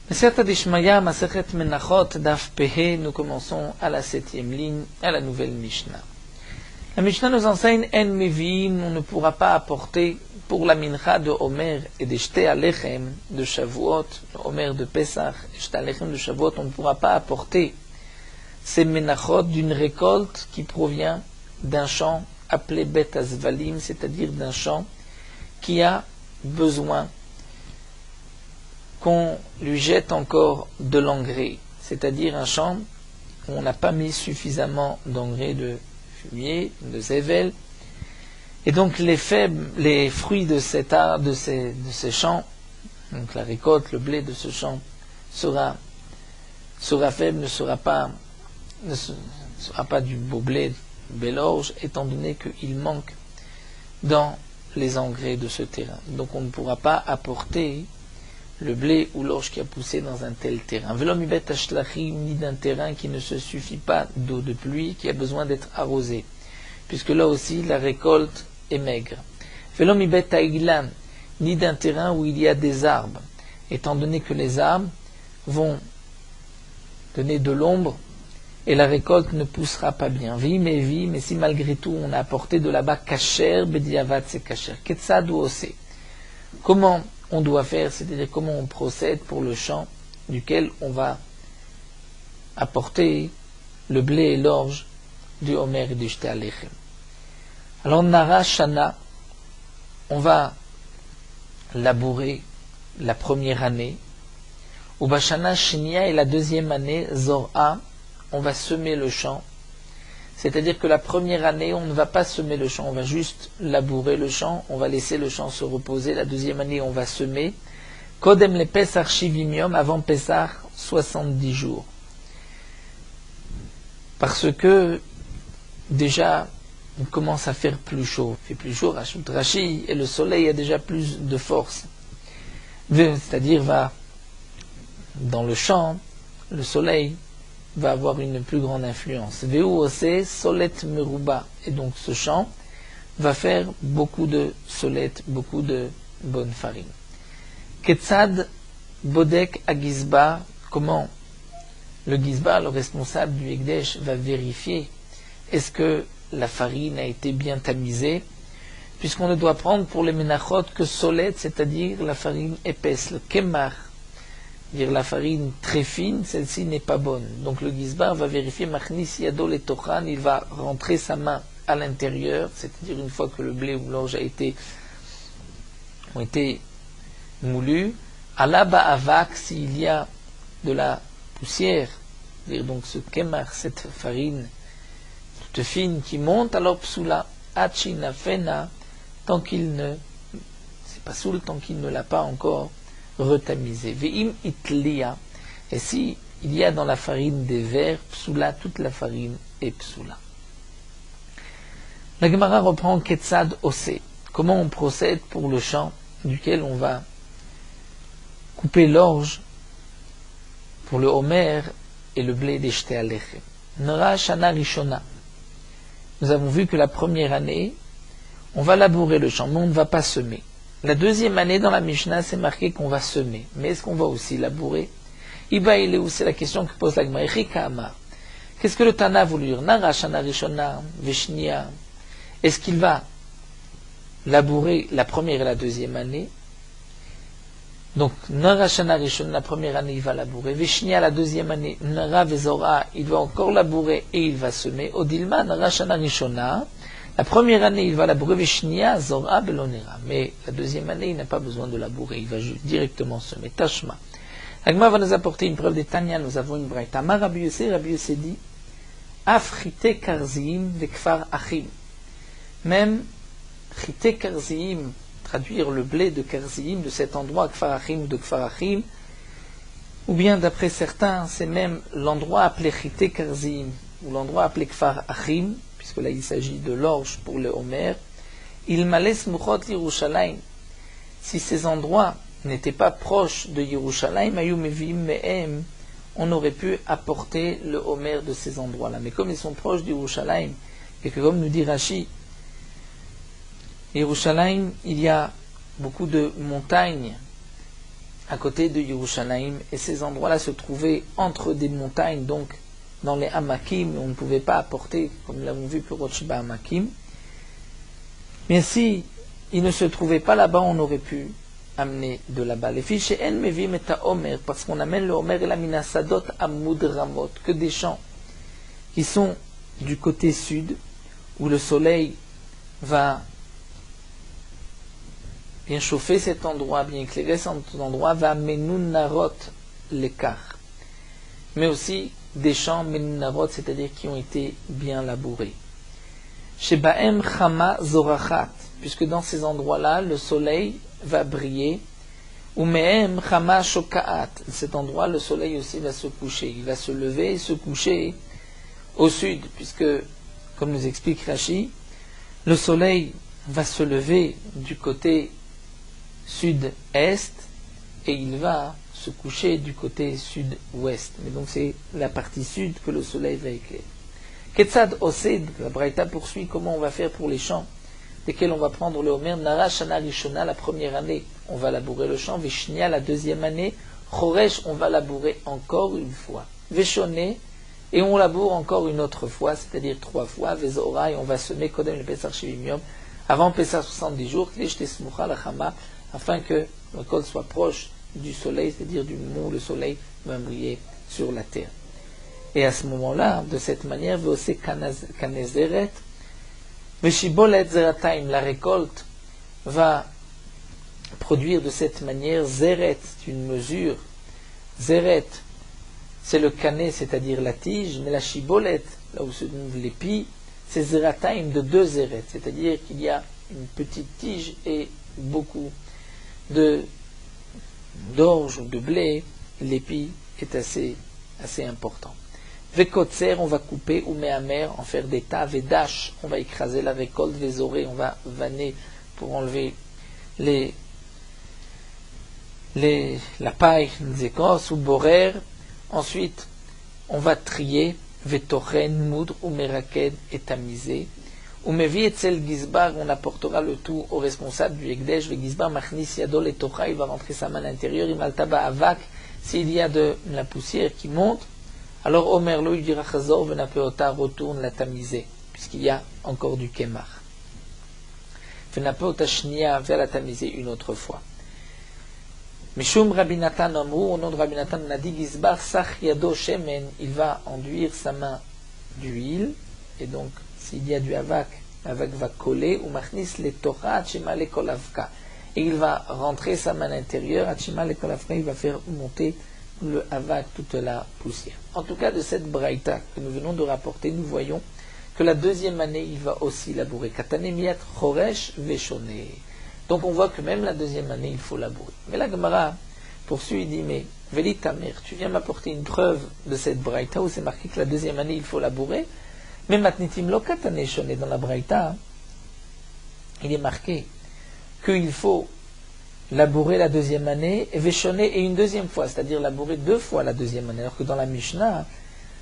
Meseret Dishmaya, Masechet Menachot, Daf Pehe, nous commençons à la 7e ligne, à la nouvelle Mishnah. La Mishnah nous enseigne, En Meviim, on ne pourra pas apporter pour la mincha de Omer et de Shte Alechem de Shavuot, Omer de Pesach et Shte Alechem de Shavuot, on ne pourra pas apporter ces menachot d'une récolte qui provient d'un champ appelé Bet Azvalim, c'est-à-dire d'un champ qui a besoin qu'on lui jette encore de l'engrais, c'est-à-dire un champ où on n'a pas mis suffisamment d'engrais de fumier, de zével, et donc les fruits de ces champs, donc la récolte, le blé de ce champ sera faible, ne sera pas du beau blé, bel orge, étant donné qu'il manque dans les engrais de ce terrain. Donc on ne pourra pas apporter le blé ou l'orge qui a poussé dans un tel terrain. Velom ibet ashlachim, ni d'un terrain qui ne se suffit pas d'eau de pluie, qui a besoin d'être arrosé, puisque là aussi la récolte est maigre. Velom ibet haiglan, ni d'un terrain où il y a des arbres, étant donné que les arbres vont donner de l'ombre et la récolte ne poussera pas bien. Mais si malgré tout on a apporté de là-bas kasher, bediavad c'est kasher. Ketzad ou osé. Comment on doit faire, c'est-à-dire comment on procède pour le champ duquel on va apporter le blé et l'orge du Homer et du Shte Alechem. Alors Nara Shana, on va labourer la première année. Ou Bashana Shenia, et la deuxième année, Zor'a, on va semer le champ. C'est-à-dire que la première année, on ne va pas semer le champ, on va juste labourer le champ, on va laisser le champ se reposer. La deuxième année, on va semer. Kodem le Pesach Shivimium, avant Pesach, 70 jours. Parce que, déjà, il commence à faire plus chaud. Il fait plus chaud, Rashut Rashi, et le soleil a déjà plus de force. C'est-à-dire, va dans le champ, le soleil va avoir une plus grande influence. Veu ose solet meruba, et donc ce champ va faire beaucoup de solet, beaucoup de bonne farine. Ketzad bodek agizba, comment le gizba, le responsable du Ekdesh, va vérifier est-ce que la farine a été bien tamisée, puisqu'on ne doit prendre pour les menachot que solet, c'est-à-dire la farine épaisse, le kemar, dire la farine très fine, celle-ci n'est pas bonne. Donc le gizbar va vérifier machnis yado le tochan, il va rentrer sa main à l'intérieur, c'est-à-dire une fois que le blé ou l'orge ont été moulus, alaba avak, s'il y a de la poussière, dire donc ce kemar, cette farine toute fine qui monte, alors psoula, achina fena, tant qu'il ne, c'est pas soul, tant qu'il ne l'a pas encore retamisé. Ve'im itlia, et si il y a dans la farine des vers, psoula, toute la farine est psoula. La Gemara reprend Ketzad osé. Comment on procède pour le champ duquel on va couper l'orge pour le Homer et le blé des Shte Alechem. Nara Shana Rishona. Nous avons vu que la première année, on va labourer le champ, mais on ne va pas semer. La deuxième année, dans la Mishnah, c'est marqué qu'on va semer. Mais est-ce qu'on va aussi labourer? Iba Ileu, c'est la question que pose la Gemara. Qu'est-ce que le Tana a voulu dire? Nara Shana Rishona, Veshnia. Est-ce qu'il va labourer la première et la deuxième année? Donc, Nara Shana Rishona, la première année, il va labourer. Veshnia, la deuxième année, Nara Vezora, il va encore labourer et il va semer. Odilma, Nara Shana Rishona. La première année, il va labourer Veshnia, Zora, Belonera. Mais la deuxième année, il n'a pas besoin de labourer. Il va directement semer. Tashma. L'Agma va nous apporter une preuve des Tanya. Nous avons une braïta. Ma Rabbi Yossé dit Afrite Karzim de Kfar Achim. Même Chite Karzim, traduire le blé de Karzim, de cet endroit, Kfar Achim ou de Kfar Achim, ou bien d'après certains, c'est même l'endroit appelé Chite Karzim, ou l'endroit appelé Kfar Achim, puisque là il s'agit de l'orge pour le Homer, il malaise muchot l'Yerushalayim. Si ces endroits n'étaient pas proches de Yerushalayim, ayum evim mehem, on aurait pu apporter le Homer de ces endroits-là. Mais comme ils sont proches de Yerushalayim, et que comme nous dit Rashi, Yerushalayim, il y a beaucoup de montagnes à côté de Yerushalayim, et ces endroits-là se trouvaient entre des montagnes, donc dans les Hamakim, on ne pouvait pas apporter, comme nous l'avons vu pour Rochba Hamakim. Mais si il ne se trouvait pas là-bas, on aurait pu amener de là-bas. Les fiches en mevim et Omer, parce qu'on amène le Omer et la minasadot amud ramot, que des champs qui sont du côté sud, où le soleil va bien chauffer cet endroit, bien éclairer cet endroit, va menun narot l'écart. Mais aussi des champs menun narot, c'est-à-dire qui ont été bien labourés. Chez Baem Chama Zorachat, puisque dans ces endroits-là, le soleil va briller. Ou Mehem Chama Shokaat, cet endroit, le soleil aussi va se coucher. Il va se lever et se coucher au sud, puisque, comme nous explique Rashi, le soleil va se lever du côté sud-est et il va se coucher du côté sud-ouest. Mais donc c'est la partie sud que le soleil va éclairer. Ketzad Osid, la Braïta poursuit comment on va faire pour les champs desquels on va prendre le Homer. Nara Shana Rishona, la première année, on va labourer le champ. Veshnia, la deuxième année. Choresh, on va labourer encore une fois. Veshoné, et on laboure encore une autre fois, c'est-à-dire 3 fois. Vezora, et on va semer Kodem le Pesach Shivim avant Pesach 70 jours, afin que le col soit proche du soleil, c'est-à-dire du moment où le soleil va briller sur la terre. Et à ce moment-là, de cette manière, Veose Kanezeret, Veshibolet Zerataim, la récolte va produire de cette manière Zeret, une mesure. Zeret, c'est le canet, c'est-à-dire la tige, mais la Shibolet, là où se trouve l'épi, c'est Zerataim de 2 Zeret, c'est-à-dire qu'il y a une petite tige et beaucoup d'orge ou de blé. L'épi est assez important. Vekotser, on va couper, ou mehamer, en faire des tas. Vedash, on va écraser la récolte. Vezoré, on va vanner pour enlever la paille des écorces, ou borer. Ensuite, on va trier. Vetochen, moudre, ou meraked, et tamiser. Ou mevi etzel gizbar, on apportera le tout au responsable du Ekdesh. Ve gizbar machnis yadol et tocha, il va rentrer sa main à l'intérieur. Imaltaba avak, s'il y a de la poussière qui monte. Alors Omer lo, il dira Chazor venapeota, retourne la tamiser, puisqu'il y a encore du kemar. Venapeota shnia, va la tamiser une autre fois. Mishum Rabbi Natan Amrou, au nom de Rabbi Natan, on a dit Gizbar sach yado shemen, il va enduire sa main d'huile, et donc s'il y a du avak, l'avak va coller, ou machnis le torah achima le kolavka, et il va rentrer sa main à l'intérieur, achima le kolavka, il va faire monter le avak, toute la poussière. En tout cas, de cette braïta que nous venons de rapporter, nous voyons que la deuxième année, il va aussi labourer. Katanemiat choresh veshoné. Donc on voit que même la deuxième année, il faut labourer. Mais la Gemara poursuit, il dit, mais Veli ta mère, tu viens m'apporter une preuve de cette braïta où c'est marqué que la deuxième année, il faut labourer. Mais matnitim lo katane shoné, dans la braïta, il est marqué qu'il faut labourer la deuxième année, et veshoné et une deuxième fois, c'est-à-dire labourer 2 fois la deuxième année. Alors que dans la Mishnah,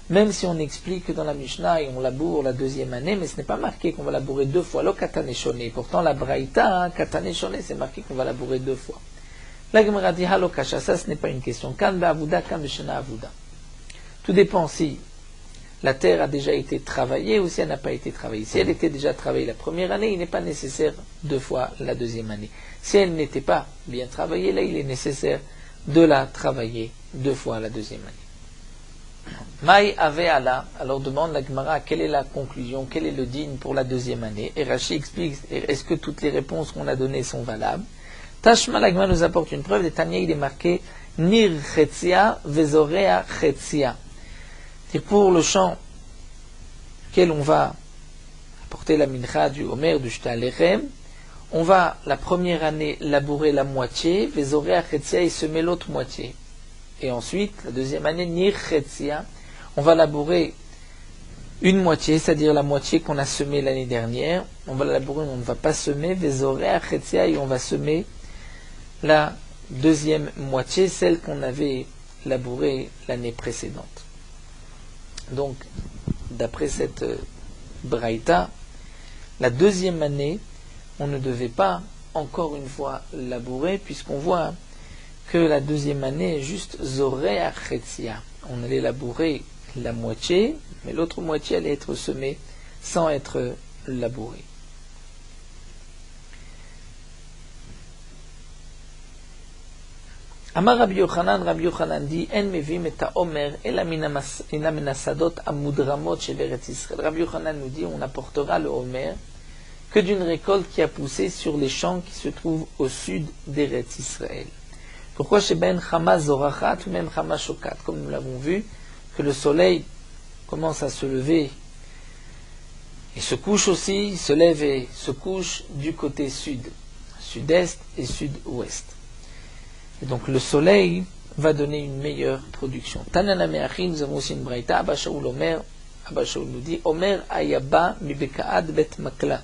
même si on explique que dans la Mishnah, on laboure la deuxième année, mais ce n'est pas marqué qu'on va labourer 2 fois, lo katane shoné. Pourtant, la braïta, katane shoné, c'est marqué qu'on va labourer 2 fois. La Gemara dit, halo kasha, ça ce n'est pas une question. Kan be'avuda, kan be'shena avuda. Tout dépend si la terre a déjà été travaillée ou si elle n'a pas été travaillée. Si elle était déjà travaillée la première année, il n'est pas nécessaire 2 fois la deuxième année. Si elle n'était pas bien travaillée, là, il est nécessaire de la travailler 2 fois la deuxième année. Maï avait Allah, alors demande la Gemara quelle est la conclusion, quel est le digne pour la deuxième année. Et Rashi explique, est-ce que toutes les réponses qu'on a données sont valables? Tashma, la Gemara nous apporte une preuve. De Tanya, il est marqué Nir Chetzia, Vezorea Chetzia. C'est pour le champ auquel on va apporter la mincha du Homer, du Shta Alechem, on va la première année labourer la moitié, Vezorea Chetzia, et semer l'autre moitié. Et ensuite, la deuxième année, Nir Chetzia, on va labourer une moitié, c'est-à-dire la moitié qu'on a semée l'année dernière. On va la labourer, on ne va pas semer, Vezorea Chetzia, et on va semer la deuxième moitié, celle qu'on avait labourée l'année précédente. Donc, d'après cette braïta, la deuxième année, on ne devait pas encore une fois labourer, puisqu'on voit que la deuxième année est juste Zoré Achetsia. On allait labourer la moitié, mais l'autre moitié allait être semée sans être labourée. Amar Rabbi Yochanan dit En mevim et haomer ela min hasadot amudramot shel Eretz Israël. Rabbi Yochanan nous dit on apportera le homer que d'une récolte qui a poussé sur les champs qui se trouvent au sud d'Eretz Israël. Pourquoi chez Ben Chama Zorachat ou même Chama Shokat, comme nous l'avons vu, que le soleil commence à se lever et se couche aussi, se lève et se couche du côté sud, sud-est et sud-ouest. Et donc le soleil va donner une meilleure production. Tanana Me'achi, nous avons aussi une braïta, Abba Shaul Omer, Abba Shaul nous dit, Omer Ayaba mi Bekaad Bet Makla.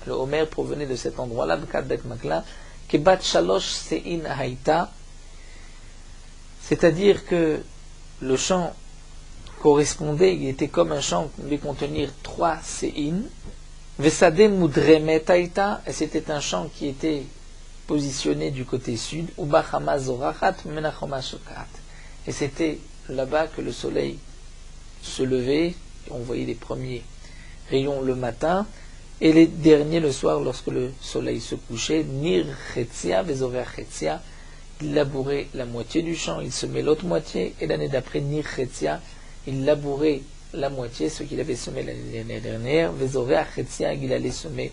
Le Omer provenait de cet endroit-là, Bekaad Bet Makla, Kebat Shalosh Sein Haïta, c'est-à-dire que le champ correspondait, il était comme un champ qui devait contenir 3 Sein, Vesade Mudremet Haïta, et c'était un champ qui était positionné du côté sud, Uba Chama Zorachat Menachoma Shokat. Et c'était là-bas que le soleil se levait, et on voyait les premiers rayons le matin, et les derniers le soir lorsque le soleil se couchait. Nir Chetzia, Vezover Chetzia, il labourait la moitié du champ, il semait l'autre moitié, et l'année d'après, Nir Chetzia, il labourait la moitié, ce qu'il avait semé l'année dernière, Vezover Chetzia, il allait semer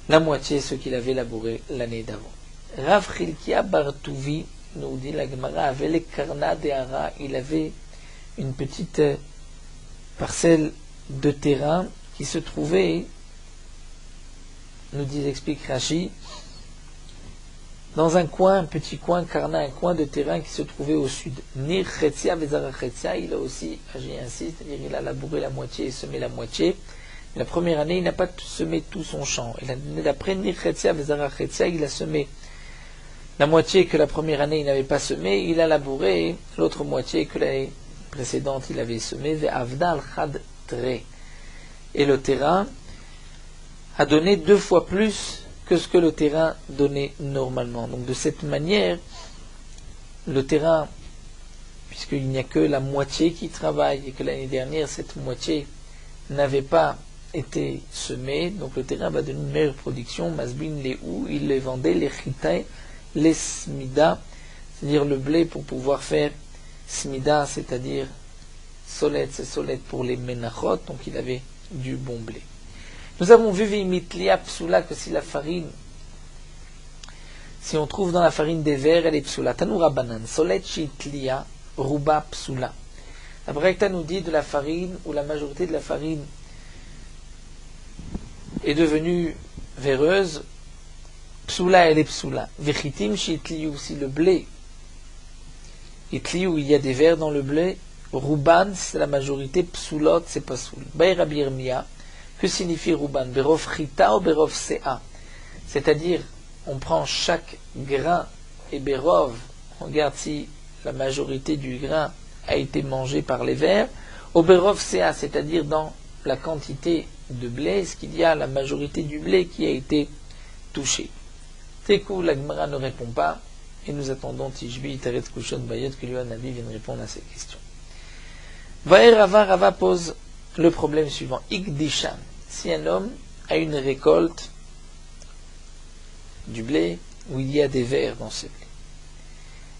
la moitié, ce qu'il avait labouré l'année d'avant. Rav Chilkia Bartouvi, nous dit la Gemara, avait les Karna de Hara, il avait une petite parcelle de terrain qui se trouvait, nous dit, explique Rashi, dans un coin, un petit coin, Karna, un coin de terrain qui se trouvait au sud. Nir Chetzia Vezara Chetzia, il a aussi agi ainsi, c'est-à-dire il a labouré la moitié et semé la moitié. La première année, il n'a pas semé tout son champ. Et l'année d'après, Nir Chetzia Vezara Chetzia, il a semé la moitié que la première année il n'avait pas semé, il a labouré l'autre moitié que l'année précédente il avait semé, Ve'avdal Chad Tre. Et le terrain a donné 2 fois plus que ce que le terrain donnait normalement. Donc de cette manière, le terrain, puisqu'il n'y a que la moitié qui travaille et que l'année dernière cette moitié n'avait pas été semée, donc le terrain va donner une meilleure production. Masbin les ou, il les vendait, les chitaï, les smida, c'est-à-dire le blé pour pouvoir faire smida, c'est-à-dire solette, c'est solette pour les menachot, donc il avait du bon blé. Nous avons vu Vimitlia Psula que si la farine, si on trouve dans la farine des vers, elle est Psula. Tanoura banan, Solet Chitlia, Ruba Psula. La Braïta nous dit de la farine, où la majorité de la farine est devenue véreuse, Psula, elle est Psula. Vechitim Chitliu, si le blé, Itliu, il y a des vers dans le blé, Ruban, c'est la majorité, Psulot, c'est pas Soul. Baïra Birmia, que signifie Ruban? Berov Chita ou Berov Sea? C'est-à-dire, on prend chaque grain et Berov, on regarde si la majorité du grain a été mangé par les vers, ou Berov Sea, c'est-à-dire dans la quantité de blé, est-ce qu'il y a la majorité du blé qui a été touché? Tekou, la Gemara ne répond pas, et nous attendons Tishbi, Teretz Kushon Bayot, que Nabi vienne répondre à ces questions. Vaer Rava pose le problème suivant. Ikdisham. Si un homme a une récolte du blé où il y a des vers dans ce blé,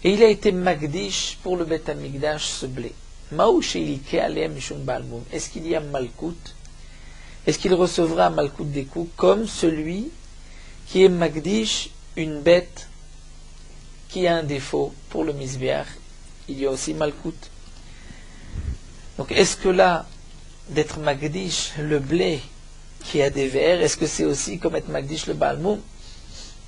et il a été magdish pour le Beth Amikdash ce blé, est-ce qu'il y a malkout? Est-ce qu'il recevra malkout des coups comme celui qui est magdish une bête qui a un défaut pour le misbeach? Il y a aussi malkout. Donc est-ce que là, d'être magdish le blé qui a des vers, est-ce que c'est aussi comme être magdish le balmoum?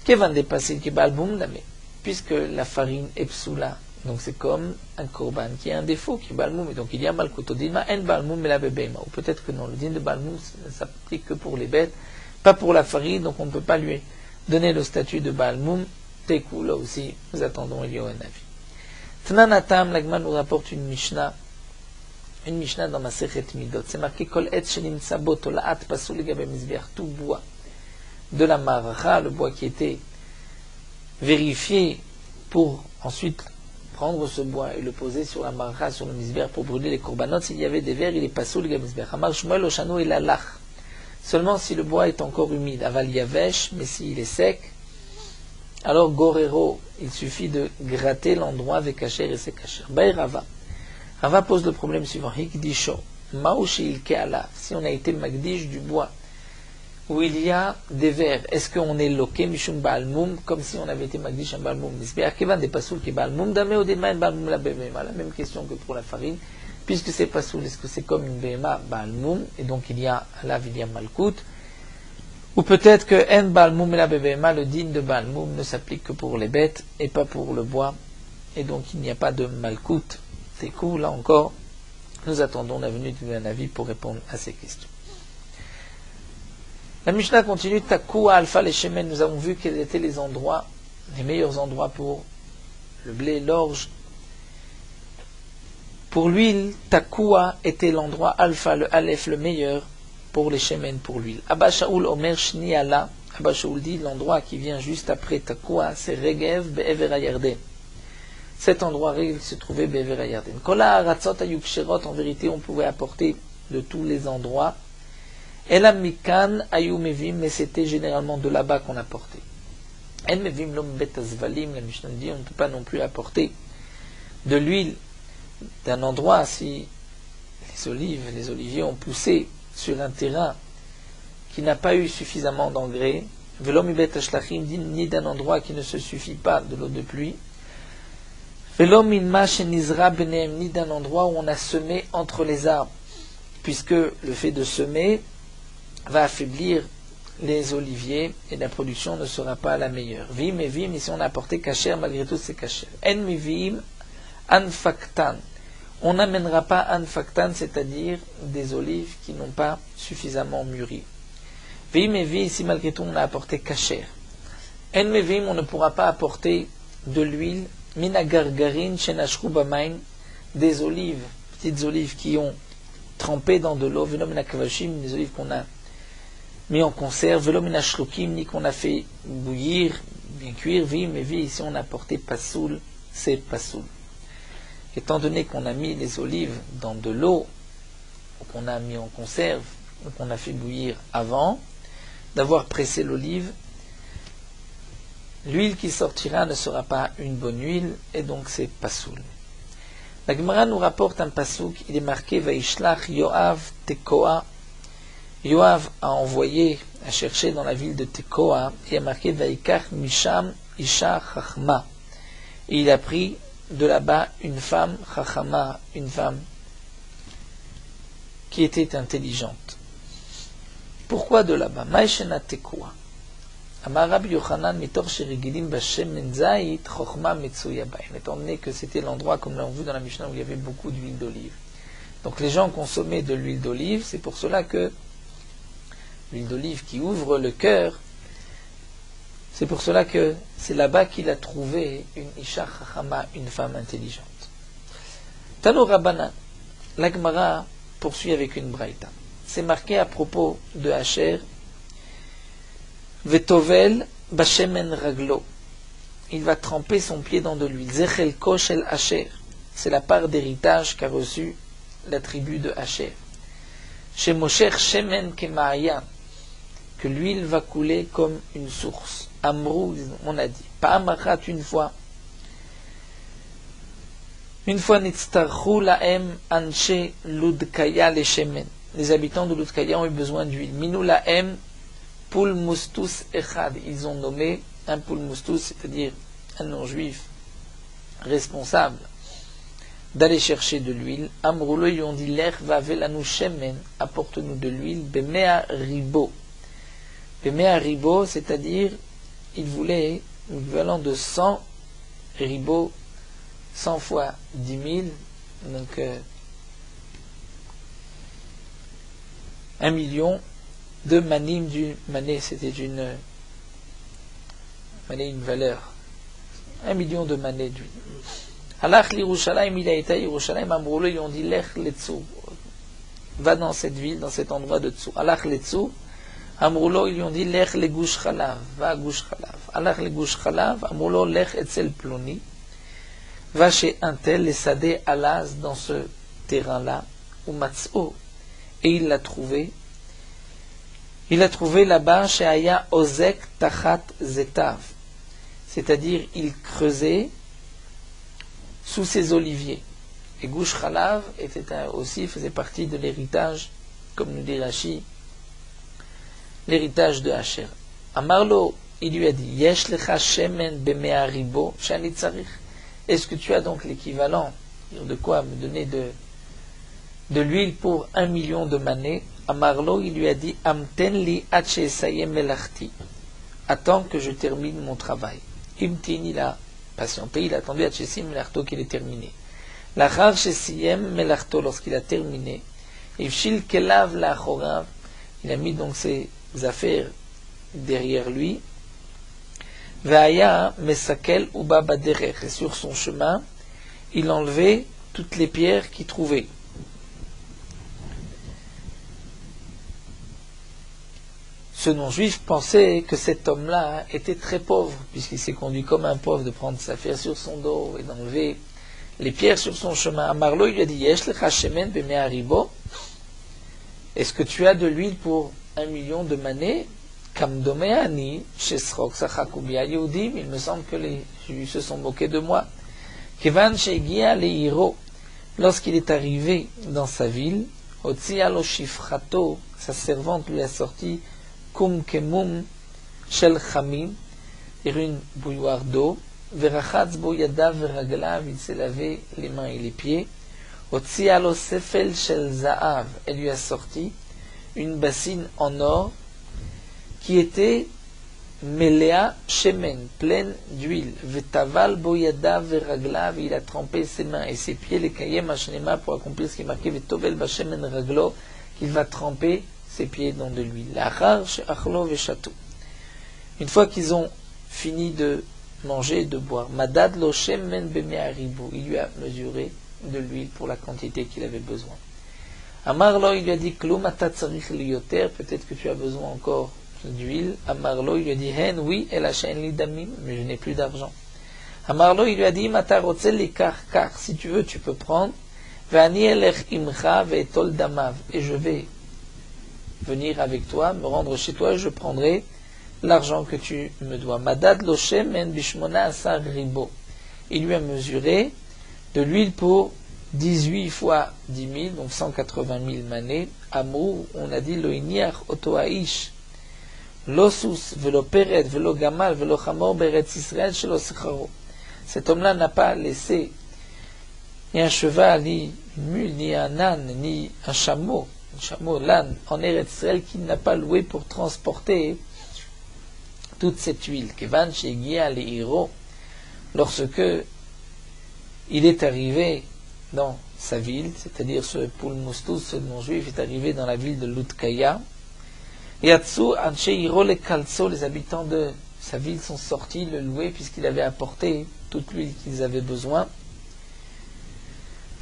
Qui va dépasser le balmoum là, mais puisque la farine est psoula, donc c'est comme un korban qui a un défaut, qui est balmoum, et donc il y a malkout. Au dilma en balmoum mais la bébéma, ou peut-être que non, le din de balmoum ne s'applique que pour les bêtes, pas pour la farine, donc on ne peut pas lui donner le statut de balmoum. Tekou, là aussi, nous attendons il y a un avis. Tnanatam, l'agma nous rapporte une Mishnah dans ma Sechet Midot. C'est marqué Kol et shenim sabot olaat pasul legabe mizbeach, tout bois de la maracha, le bois qui était vérifié pour ensuite prendre ce bois et le poser sur la marcha, sur le misber pour brûler les korbanot. S'il y avait des vers, il est pas soul le misber. Amar Shmuel Oshano et la lach. Seulement si le bois est encore humide, aval yavesh, mais s'il est sec, alors gorero, il suffit de gratter l'endroit avec kacher et c'est kacher. Bay Rava. Rava pose le problème suivant. Hikdisho, maouchi il keala. Si on a été magdish du bois, où il y a des vers, est-ce qu'on est loqué mishum baalmum, comme si on avait été magdish en baalmum? Kevan des pasoul qui baalmum, dame ou demain baalmum la bema. La même question que pour la farine. Puisque c'est pasoul, est-ce que c'est comme une bema baalmum, et donc il y a là, il y a malkout? Ou peut-être que en baalmum et la bema, le din de baalmum ne s'applique que pour les bêtes et pas pour le bois, et donc il n'y a pas de malkout. C'est cool, là encore, nous attendons la venue d'un avis pour répondre à ces questions. La Mishnah continue, Takua, Alpha, les Shemen, nous avons vu quels étaient les endroits, les meilleurs endroits pour le blé, l'orge. Pour l'huile, Takua était l'endroit Alpha, le Aleph, le meilleur pour les Shemen, pour l'huile. Abba Shaul Omer Shniala, Abba Shaul dit, l'endroit qui vient juste après Takua, c'est Regev, Be'ever Ayarden. Cet endroit Regev se trouvait Be'ever Ayarden. Kola Aratzot Ayukshirot, en vérité, on pouvait apporter de tous les endroits. Elam mikan ayu mevim, mais c'était généralement de là-bas qu'on apportait. En mevim lom betazvalim, la Mishnah dit, on ne peut pas non plus apporter de l'huile d'un endroit si les oliviers ont poussé sur un terrain qui n'a pas eu suffisamment d'engrais. Velom ibet ashlachim dit ni d'un endroit qui ne se suffit pas de l'eau de pluie. Velom inma shenizra benem, ni d'un endroit où on a semé entre les arbres, puisque le fait de semer va affaiblir les oliviers et la production ne sera pas la meilleure. Vim et vim, ici on a apporté kasher, malgré tout c'est kasher. En mi vim, anfaktan. On n'amènera pas anfaktan, c'est-à-dire des olives qui n'ont pas suffisamment mûri. Vim et vim, ici malgré tout on a apporté kasher. En mi vim, on ne pourra pas apporter de l'huile, mina gargarin, shenashru bamain, des olives, petites olives qui ont trempé dans de l'eau, velomina kavashim, des olives qu'on a mis en conserve, velomina shlukim, ni qu'on a fait bouillir, bien cuire, vim et vi, ici on a apporté pasoul, c'est pasoul. Étant donné qu'on a mis les olives dans de l'eau, ou qu'on a mis en conserve, ou qu'on a fait bouillir avant d'avoir pressé l'olive, l'huile qui sortira ne sera pas une bonne huile, et donc c'est pasoul. La Gemara nous rapporte un pasouk, il est marqué Vaishlach Yoav Tekoa. Yoav a envoyé à chercher dans la ville de Tekoa, et il est marqué Vaikach Misham Isha Chachma. Et il a pris de là-bas une femme Chachama, une femme qui était intelligente. Pourquoi de là-bas? Maïshena Tekoa. Amar Rabbi Yochanan mitor sherigilim bashem zait chochma metsuya baim. Étant donné que c'était l'endroit, comme l'on vu dans la Mishnah, où il y avait beaucoup d'huile d'olive. Donc les gens consommaient de l'huile d'olive, c'est pour cela que l'huile d'olive qui ouvre le cœur, c'est pour cela que c'est là-bas qu'il a trouvé une Isha Chachama, une femme intelligente. Tano Rabbanan, la Gemara poursuit avec une braïta. C'est marqué à propos de Asher, Vetovel bashemen raglo. Il va tremper son pied dans de l'huile. Zechel koshel Asher. C'est la part d'héritage qu'a reçu la tribu de Asher. Chez Mosher shemen kemaya. Que l'huile va couler comme une source. Amrou, on a dit. Pa'amachat, une fois. Une fois nitztarchu laem anche ludkaya le shemen. Les habitants de Ludkaya ont eu besoin d'huile. Minou laem Poul Moustous Echad, ils ont nommé un Poul Moustous, c'est-à-dire un non-juif responsable d'aller chercher de l'huile. Amroulo, ils ont dit l'Ech va velanu shemen, apporte-nous de l'huile, Bemea ribo. Bemea ribo, c'est-à-dire, il voulait l'équivalent de 100 ribo, 100 fois 10 000, donc 1 million. De manim du mané, c'était une valeur. 1 million de mané d'huile. Alach l'Yerushalayim, il a été à Yerushalayim, Amroulo, ils ont dit Lech Letsou. Va dans cette ville, dans cet endroit de Tsou. Alach Letsou, Amroulo, ils ont dit Lech le Gush Chalav. Va à Gush Chalav. הלך לגוש חלב, אמרו לו, לך אצל פלוני, va chez un tel, les sadeh alaz dans ce terrain-là, ou matz'o, et il l'a trouvé. Il a trouvé là-bas chez Aya Ozek Tachat Zetav, c'est-à-dire il creusait sous ses oliviers. Et Gush Chalav aussi faisait partie de l'héritage, comme nous dit Rashi, l'héritage de Asher. Amarlo, il lui a dit, Yesh lecha shemen b'mea ribo shani tzarich. Est-ce que tu as donc l'équivalent de quoi me donner de l'huile pour 1 million de manées? Amarlo, il lui a dit, Amten li atche sayem melachti. Attends que je termine mon travail. Imtin, il a patienté, il a attendu atche sayem melachto qu'il ait terminé. Lachar shesiyem melachto, lorsqu'il a terminé, Ifshil kelav lachorav, il a mis donc ses affaires derrière lui. Ve'aya mesakel uba baderech, et sur son chemin, il enlevait toutes les pierres qu'il trouvait. Ce non-juif pensait que cet homme-là était très pauvre, puisqu'il s'est conduit comme un pauvre de prendre ses affaires sur son dos et d'enlever les pierres sur son chemin. Amarlo, il lui a dit, Yesh lecha shemen b'mea ribo. Est-ce que tu as de l'huile pour 1 million de manées? Kamdomeani, shesrok sachakubia yehudim. Il me semble que les Juifs se sont moqués de moi. Kevan shegia leiro. Lorsqu'il est arrivé dans sa ville, Otsia lo shifrato, sa servante lui a sorti kum kemum shel chamim, une bouilloire d'eau, verachatz bo yadav veraglav, il s'est lavé les mains et les pieds. Otsia lo sefel shel zaav, elle lui a sorti une bassine en or qui était melea shemen, pleine d'huile. Vetaval bo yadav veraglav, il a trempé ses mains et ses pieds, les kayem hashnema, pour accomplir ce qui est marqué vetovel bashemen raglo, qu'il va tremper ses pieds dans de l'huile. Une fois qu'ils ont fini de manger et de boire, Madad lo shemen b'mea ribo, il lui a mesuré de l'huile pour la quantité qu'il avait besoin. Amarlo, il lui a dit, Klum ata tzarich liyoter, peut-être que tu as besoin encore d'huile. Amarlo, il lui a dit, Hen, oui, el hashen li damim, mais je n'ai plus d'argent. Amarlo, il lui a dit, Mata rotzel li kar, si tu veux, tu peux prendre. Ve'ani elech imcha ve'etol damav, et je vais venir avec toi, me rendre chez toi, je prendrai l'argent que tu me dois. Madad lo shemen bishmona asar ribo. Il lui a mesuré de l'huile pour 18 fois 10 000, donc 180 000 manées. Amrou, on a dit, lo iniach oto aish, lo sus, velo peret, velo gamal, velo chamor, beretz Israël, shelo secharo. Cet homme-là n'a pas laissé ni un cheval, ni une mule, ni un âne, ni un chameau, l'âne, en Eretz Israël, qu'il n'a pas loué pour transporter toute cette huile. Kevan shegia leiro, lorsque il est arrivé dans sa ville, c'est-à-dire ce Pulmustus, ce non-juif, est arrivé dans la ville de Lutkaya. Yatsu anshe iro le kalso, les habitants de sa ville sont sortis le louer puisqu'il avait apporté toute l'huile qu'ils avaient besoin.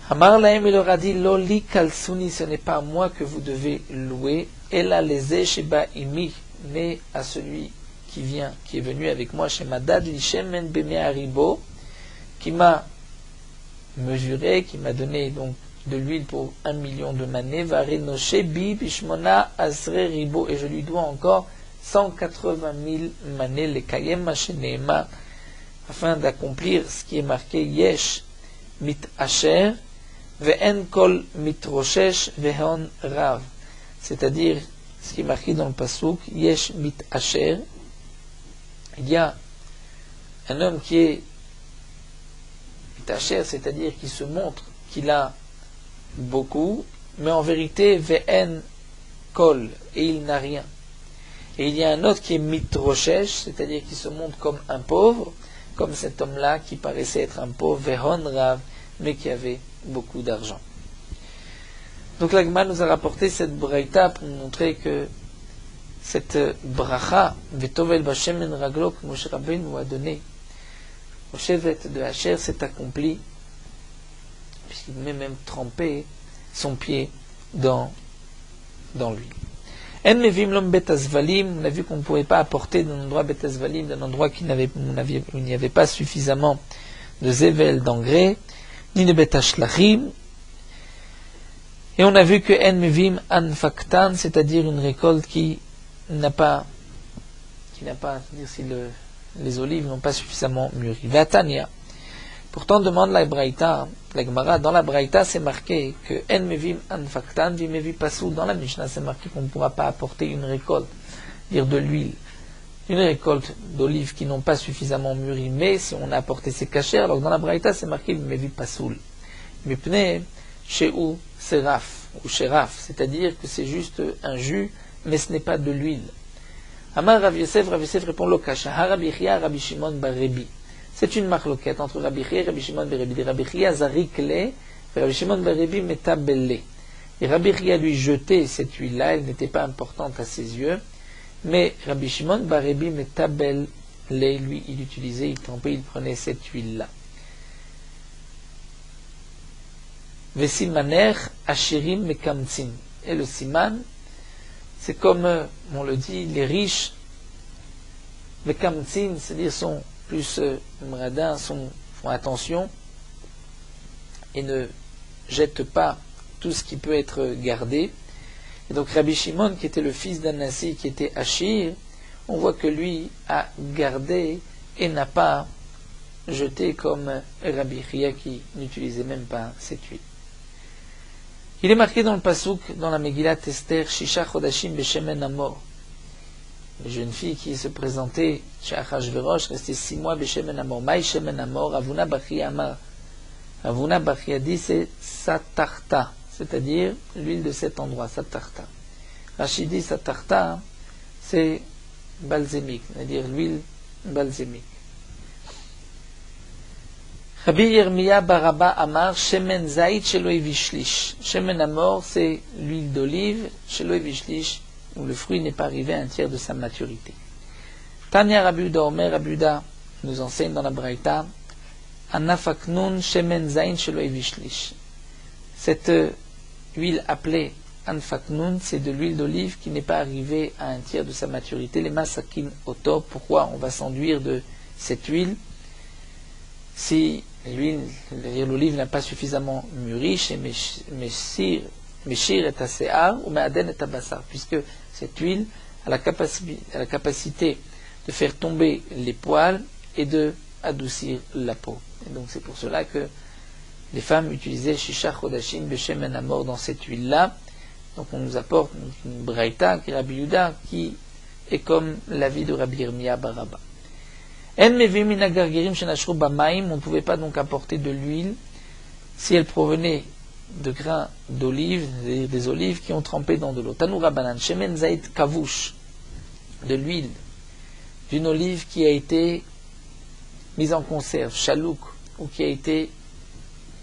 Amar lahem, il leur a dit, Loli kalsuni, ce n'est pas à moi que vous devez louer, ela leze sheba imi, mais à celui qui vient, qui est venu avec moi, chez Madad lishemen b'mea ribo, qui m'a mesuré, qui m'a donné donc de l'huile pour 1 million de manées, varenoshe bi bishmona asre ribo, et je lui dois encore 180 000 manées, les kayem mashenema, afin d'accomplir ce qui est marqué yesh mit asher ve'en kol mit roshesh ve'hon rav, c'est-à-dire ce qui est marqué dans le pasuk yesh mit asher, il y a un homme qui est mit asher, c'est-à-dire qui se montre qu'il a beaucoup, mais en vérité ve'en kol, et il n'a rien. Et il y a un autre qui est mitroshesh, c'est-à-dire qui se montre comme un pauvre, comme cet homme-là qui paraissait être un pauvre, ve'hon rav, mais qui avait beaucoup d'argent. Donc l'Agma nous a rapporté cette braïta pour nous montrer que cette bracha, vetovel bashemen raglo, que Moshe Rabbeinu nous a donné au chevet de Asher, s'est accompli, puisqu'il met même trempé son pied dans l'huile. En mevim lom bet azvalim, on a vu qu'on ne pouvait pas apporter d'un endroit bet azvalim, d'un endroit où il n'y avait pas suffisamment de zével, d'engrais, ni de bet ashlachim. Et on a vu que en mevim anfaktan, c'est-à-dire une récolte qui n'a pas, c'est-à-dire si les olives n'ont pas suffisamment mûri. Vatania. Pourtant, demande la Braïta, la Gemara, dans la Braïta, c'est marqué que en mevim anfaktan, vi mevi pasoul. Dans la Mishnah, c'est marqué qu'on ne pourra pas apporter une récolte, dire de l'huile, une récolte d'olives qui n'ont pas suffisamment mûri, mais si on a apporté ces cachers, alors dans la Braïta, c'est marqué vi mevi pasoul. Mipne, chez ou seraf, ou sheraf, c'est-à-dire que c'est juste un jus, mais ce n'est pas de l'huile. Amar Rav Yosef répond lo kasha, Rabbi Chia, Rabbi Shimon bar Rebi. C'est une marloquette entre Rabbi Chia et Rabbi Shimon bar Rebi. Rabbi Chia zarikle, et Rabbi Shimon bar Rebi metabelle. Et Rabbi Chia lui jetait cette huile-là, elle n'était pas importante à ses yeux, mais Rabbi Shimon bar Rebi metabelle, lui, il utilisait, il trempait, il prenait cette huile-là. Vesimaner ashirim mekamtsin. Et le siman, c'est comme on le dit, les riches, mekamtsin, c'est-à-dire sont plus mradins, font attention et ne jettent pas tout ce qui peut être gardé. Et donc Rabbi Shimon, qui était le fils d'Anassi, qui était Achir, on voit que lui a gardé et n'a pas jeté comme Rabbi Chia qui n'utilisait même pas cette huile. Il est marqué dans le Pasuk, dans la Megillat Esther, Shisha Chodashim Beshemen Amor. La jeune fille qui se présentait chez Achashverosh, restait 6 mois Beshemen Amor. Maï Shemen Amor, Avuna Bachia Amar. Avuna Bachia dit c'est Satarta, c'est-à-dire l'huile de cet endroit, Satarta. Rachid dit Satarta, c'est balsamique, c'est-à-dire l'huile balsamique. Rabbi Yirmiya Baraba Amar, Shemen Zait Shelo Vishlish. Shemen Amor, c'est l'huile d'olive, Shelo Vishlish, où le fruit n'est pas arrivé à un tiers de sa maturité. Tanya Rabbi Uda Omer, Rabbi Uda nous enseigne dans la Braïta, Anafaknun Shemen Zain Shelo Vishlish. Cette huile appelée Anfaknun, c'est de l'huile d'olive qui n'est pas arrivée à un tiers de sa maturité. Les Masakin Oto, pourquoi on va s'enduire de cette huile? Si l'olive n'a pas suffisamment mûri, chez Meshir et Asear, ou Me'aden et Abassar, puisque cette huile a la capacité de faire tomber les poils et de adoucir la peau. Et donc c'est pour cela que les femmes utilisaient Shisha Chodashim Beshemen Amor dans cette huile-là. Donc on nous apporte une Braïta, qui est Rabbi Yuda, qui est comme l'avis de Rabbi Yirmiya Baraba. On ne pouvait pas donc apporter de l'huile si elle provenait de grains d'olive, des olives qui ont trempé dans de l'eau. Tanoura banan, shemen zait kavush, de l'huile d'une olive qui a été mise en conserve, chalouk, ou qui a été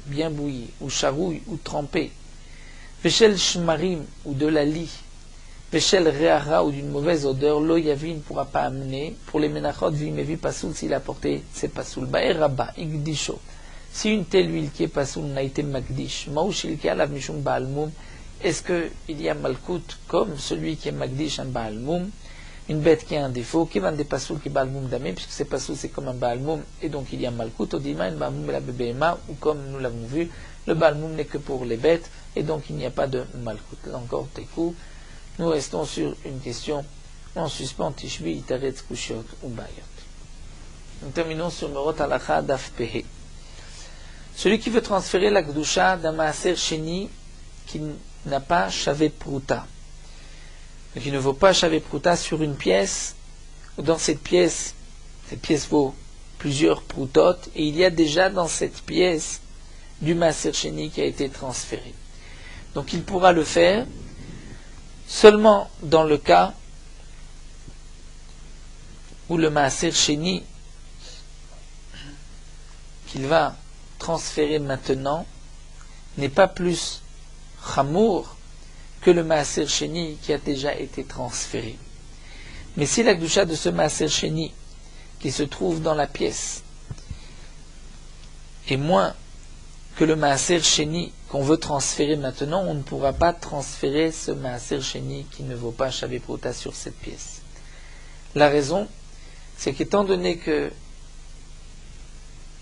bien bouillie, ou charouille, ou trempée. Veshel shmarim, ou de la lie. Veshel re'ara, ou d'une mauvaise odeur, lo yavi ne pourra pas amener. Pour les menachot, vimevi pasoul, s'il a porté ses pasoul. Ba'er rabba, igdisho. Si une telle huile qui est pasoul n'a été magdish, ma'ushil ki alav mishum ba'almum, est-ce qu'il y a malkout comme celui qui est magdish, un ba'almum, une bête qui a un défaut, qui va des pasoul qui ba'almum damé, puisque c'est pasoul c'est comme un ba'almum, et donc il y a malkout, odima, une ba'almum la bébéma, ou comme nous l'avons vu, le ba'almum n'est que pour les bêtes, et donc il n'y a pas de malkout. Là encore, tekou. Nous restons sur une question en suspens, Tishbi, Itaretz, Kushiot ou Bayot. Nous terminons sur Merot Halacha Daf Pehe. Celui qui veut transférer la Gdusha d'un Maaser Sheni qui n'a pas Shavet Pruta, qui ne vaut pas Shavet Pruta sur une pièce, dans cette pièce vaut plusieurs Prutot, et il y a déjà dans cette pièce du Maaser Sheni qui a été transféré. Donc il pourra le faire seulement dans le cas où le Maaser Sheni qu'il va transférer maintenant n'est pas plus chamour que le Maaser Sheni qui a déjà été transféré. Mais si la Gdusha de ce Maaser Sheni qui se trouve dans la pièce est moins que le Maaser Sheni qu'on veut transférer maintenant, on ne pourra pas transférer ce Maaser Sheni qui ne vaut pas Shaveh Pruta sur cette pièce. La raison, c'est qu'étant donné que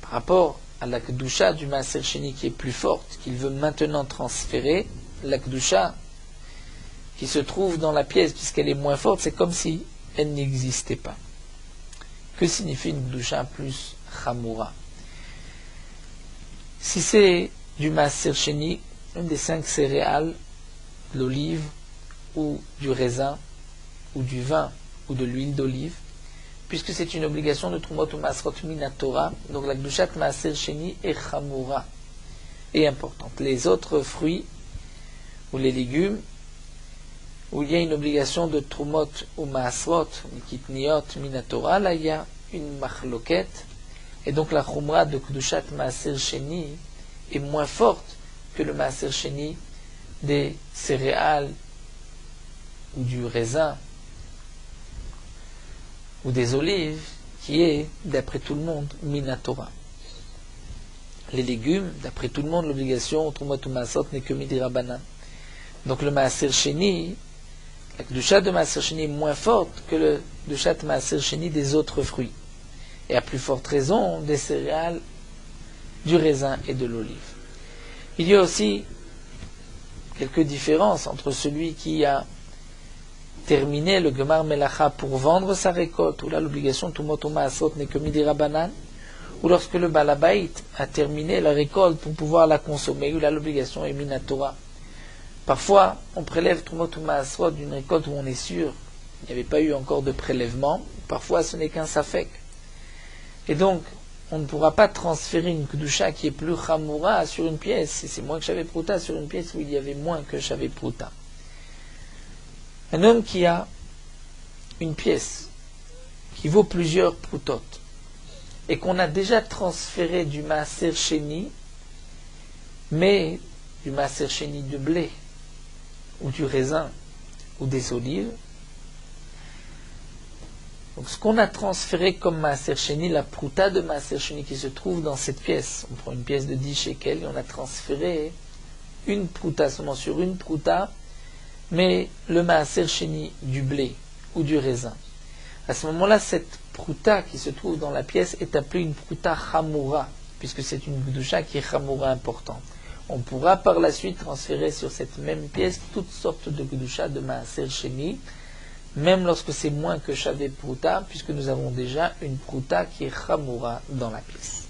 par rapport à la Kedusha du Maaser Sheni qui est plus forte, qu'il veut maintenant transférer, la Kedusha qui se trouve dans la pièce, puisqu'elle est moins forte, c'est comme si elle n'existait pas. Que signifie une Kedusha plus Chamura? Si c'est du Maaser Sheni, une des 5 céréales, de l'olive, ou du raisin, ou du vin, ou de l'huile d'olive, puisque c'est une obligation de Trumot ou Masrot Minatora, donc la Kedushat Maaser Sheni est Chamura, et importante. Les autres fruits, ou les légumes, où il y a une obligation de Trumot ou Masrot, Nikitniot Minatora, là il y a une Machloket, et donc la Chumra de Kedushat Maaser Sheni est moins forte que le Maaser Sheni des céréales ou du raisin ou des olives, qui est, d'après tout le monde, Minatora. Les légumes, d'après tout le monde, l'obligation, Trumot ou Masrot n'est que Midi Rabbanan. Donc le Maaser Sheni, la Kedushat de Maaser Sheni est moins forte que le Kedushat Maaser Sheni des autres fruits. Et à plus forte raison des céréales, du raisin et de l'olive. Il y a aussi quelques différences entre celui qui a terminé le Gemar Melacha pour vendre sa récolte, où là l'obligation Tumot ou Maasot n'est que Midi Rabbanan, ou lorsque le Balabait a terminé la récolte pour pouvoir la consommer, où là l'obligation est Minatora. Parfois, on prélève Tumot ou Maasot d'une récolte où on est sûr qu'il n'y avait pas eu encore de prélèvement, parfois ce n'est qu'un Safek. Et donc, on ne pourra pas transférer une Kedusha qui est plus Chamura sur une pièce, et c'est moins que Shaveh Pruta sur une pièce où il y avait moins que Shaveh Pruta. Un homme qui a une pièce qui vaut plusieurs Prutot, et qu'on a déjà transféré du Maaser Sheni, mais du Maaser Sheni de blé, ou du raisin, ou des olives, donc ce qu'on a transféré comme Maaser Sheni, la Pruta de Maaser Sheni qui se trouve dans cette pièce, on prend une pièce de 10 shekels et on a transféré une Pruta, seulement sur une Pruta, mais le Maaser Sheni du blé ou du raisin. À ce moment-là, cette Pruta qui se trouve dans la pièce est appelée une Pruta Chamura, puisque c'est une Kedusha qui est Chamura importante. On pourra par la suite transférer sur cette même pièce toutes sortes de Kedusha de Maaser Sheni, même lorsque c'est moins que Shaveh Pruta, puisque nous avons déjà une Pruta qui est Chamura dans la pièce.